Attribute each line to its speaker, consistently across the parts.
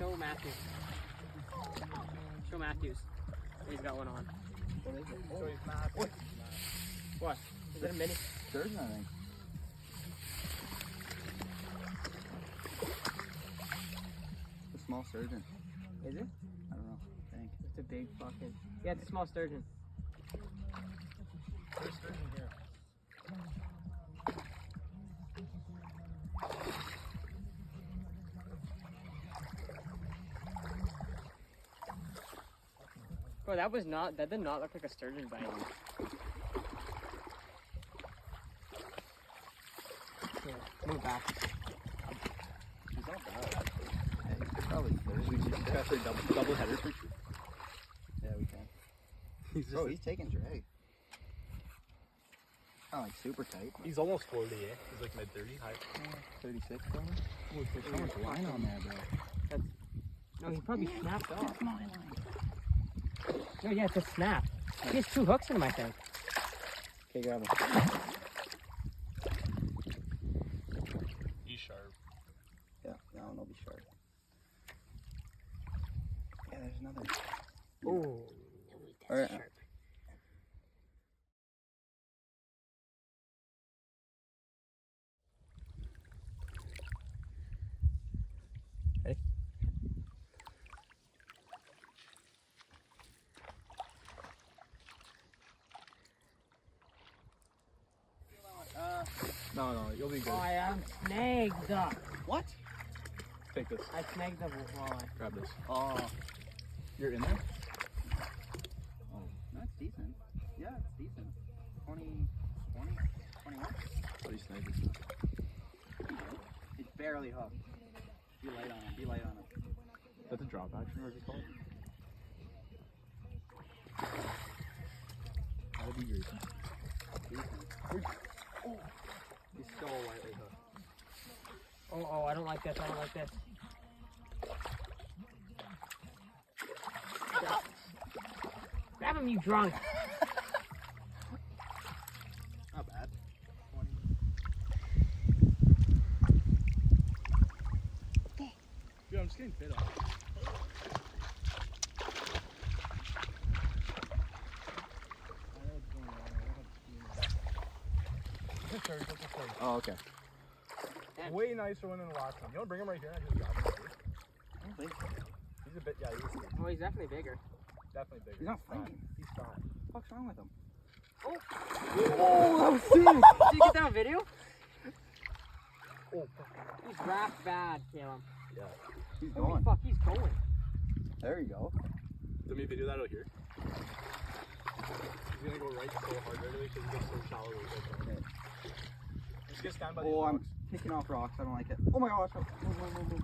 Speaker 1: show Matthews. Show Matthews. He's got one on.
Speaker 2: What is it?
Speaker 3: So he's mad.
Speaker 1: What? Is it a mini?
Speaker 2: Sturgeon, I think. It's a small sturgeon.
Speaker 1: Is it?
Speaker 2: I don't know. I think.
Speaker 1: It's a big fucking... Yeah, it's a small sturgeon.
Speaker 3: There's sturgeon here.
Speaker 1: Bro, that did not look like a sturgeon bite. Here, move back.
Speaker 2: He's not bad. Yeah, he could probably fish. We just have to double header for sure. Yeah, we can. Bro, he's taking drag. Not like super tight.
Speaker 3: He's almost 40, eh? He's like mid-30, high.
Speaker 2: 36 probably. Oh, there's so much line on there, bro.
Speaker 1: No, he probably snapped off.
Speaker 2: That's my line.
Speaker 1: No, yeah, it's a snap. He has 2 hooks in him, I think.
Speaker 2: Okay, grab him.
Speaker 3: He's sharp.
Speaker 2: Yeah, no, they'll be sharp. Yeah, there's another.
Speaker 1: Oh,
Speaker 2: All right.
Speaker 1: sharp.
Speaker 2: Hey.
Speaker 3: No, you'll be good.
Speaker 1: Oh, I am snagged up.
Speaker 2: What?
Speaker 3: Take this.
Speaker 1: I snagged the walleye.
Speaker 3: Grab this.
Speaker 2: Oh,
Speaker 3: You're in there?
Speaker 2: oh, that's decent. Yeah, it's decent. 20, 21?
Speaker 3: What do you say?
Speaker 2: It's barely hooked. Be light on it. Be light on it.
Speaker 3: That's a drop action, or is it called? That'd be great.
Speaker 2: Decent.
Speaker 3: Oh, he's still lightly hooked.
Speaker 1: Oh, I don't like this. I don't like this. Grab him, you drunk.
Speaker 3: Not bad. Dude, I'm just getting fit off.
Speaker 2: Oh, okay.
Speaker 3: Way nicer one than the last one. You want to bring him right here and just drop him right here?
Speaker 2: I don't think so.
Speaker 3: He's a bit, yeah, he's
Speaker 1: Oh, he's definitely bigger.
Speaker 3: definitely bigger.
Speaker 2: He's not
Speaker 3: fat.
Speaker 2: fighting.
Speaker 3: He's fat.
Speaker 2: What's wrong with him?
Speaker 1: Oh, that was sick. Did you get that on video?
Speaker 3: Oh,
Speaker 1: He's wrapped bad, Caleb.
Speaker 3: yeah.
Speaker 2: He's
Speaker 1: Holy
Speaker 2: going.
Speaker 1: fuck, he's going.
Speaker 2: There you go.
Speaker 3: Let me video that out here. He's gonna go right so hard right away because he gets so shallow.
Speaker 2: Okay.
Speaker 3: Just gonna stand by these
Speaker 2: Oh, I'm
Speaker 3: rocks.
Speaker 2: kicking off rocks. I don't like it. Oh my gosh. Move.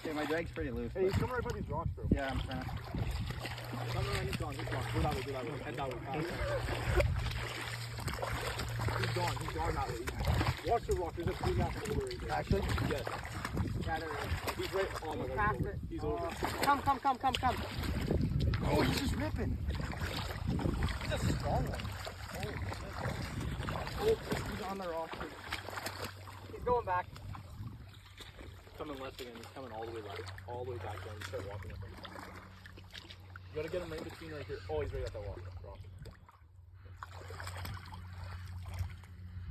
Speaker 2: Okay, my drag's pretty loose.
Speaker 3: Hey, he's coming right by these rocks, bro.
Speaker 2: Yeah, I'm trying to.
Speaker 3: No, he's gone. Go that way, Head that way. He's gone that way. Watch the rock, there's a blue map over right there.
Speaker 2: Actually?
Speaker 3: Yes.
Speaker 1: Yeah, there is.
Speaker 3: He's right, oh my god,
Speaker 1: Past
Speaker 3: he's over.
Speaker 1: it.
Speaker 3: He's over.
Speaker 1: Come.
Speaker 2: Oh, he's just ripping.
Speaker 3: He's a strong one.
Speaker 1: Oh, he's on the rock. He's going back.
Speaker 3: Coming left again, he's coming all the way left. All the way back down, you start walking up him. You gotta get him right between right here. Oh, he's right at that rock.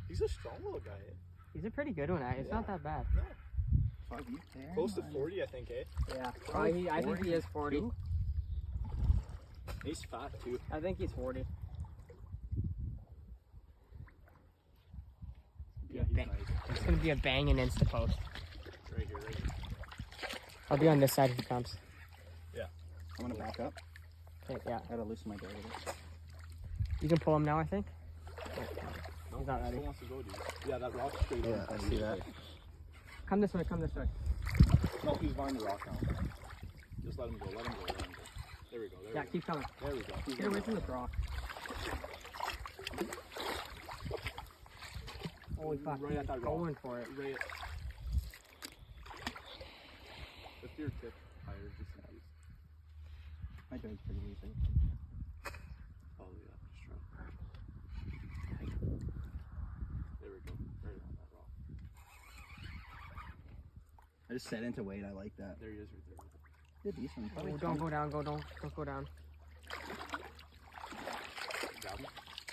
Speaker 3: He's a strong little guy, eh?
Speaker 1: He's a pretty good one, It's not that bad.
Speaker 3: No.
Speaker 2: Fuck, you there,
Speaker 3: Close to
Speaker 2: man.
Speaker 3: 40, I think, eh?
Speaker 1: Yeah.
Speaker 2: Probably
Speaker 1: I think he is 40.
Speaker 3: He's fat, too.
Speaker 1: I think he's 40.
Speaker 3: Yeah, he's nice.
Speaker 1: It's gonna be a banging Insta post.
Speaker 3: Right here.
Speaker 1: I'll be on this side if he comes.
Speaker 3: Yeah.
Speaker 2: I'm gonna back up.
Speaker 1: Okay, yeah.
Speaker 2: I gotta loosen my drag a bit.
Speaker 1: You can pull him now, I think.
Speaker 3: No,
Speaker 1: He's not ready.
Speaker 3: Still wants to go, dude. Yeah, that rock's straight
Speaker 2: Yeah,
Speaker 3: on.
Speaker 2: I see that.
Speaker 1: Come this way.
Speaker 3: No, he's behind the rock now. Just let him go. There we go.
Speaker 1: Yeah, keep coming.
Speaker 3: There we go.
Speaker 1: Get away from the rock. Holy fuck,
Speaker 3: Right at that
Speaker 1: he's
Speaker 3: rock.
Speaker 1: going for it.
Speaker 3: Right. Lift your tip higher, just in case.
Speaker 2: My drag's pretty loose. Eh?
Speaker 3: Oh yeah, just try. There we go. Right on that rock.
Speaker 2: I just set into weight. I like that.
Speaker 3: There he is right there.
Speaker 2: Did decent. Probably
Speaker 1: Oh, don't go down. Don't go down.
Speaker 3: Got him?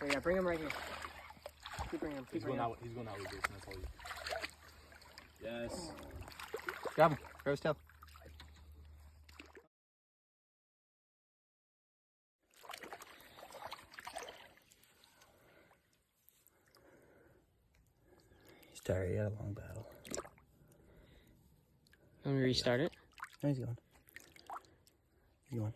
Speaker 1: Oh, yeah, bring him right here. Keep bringing him.
Speaker 3: He's
Speaker 1: Keep
Speaker 3: going
Speaker 1: bringing him.
Speaker 3: out. He's going out with Jason. That's all you. Yes.
Speaker 2: Grab him. Grab his tail. He's tired. He had a long battle.
Speaker 1: Let me restart it.
Speaker 2: No, he's going. He's going.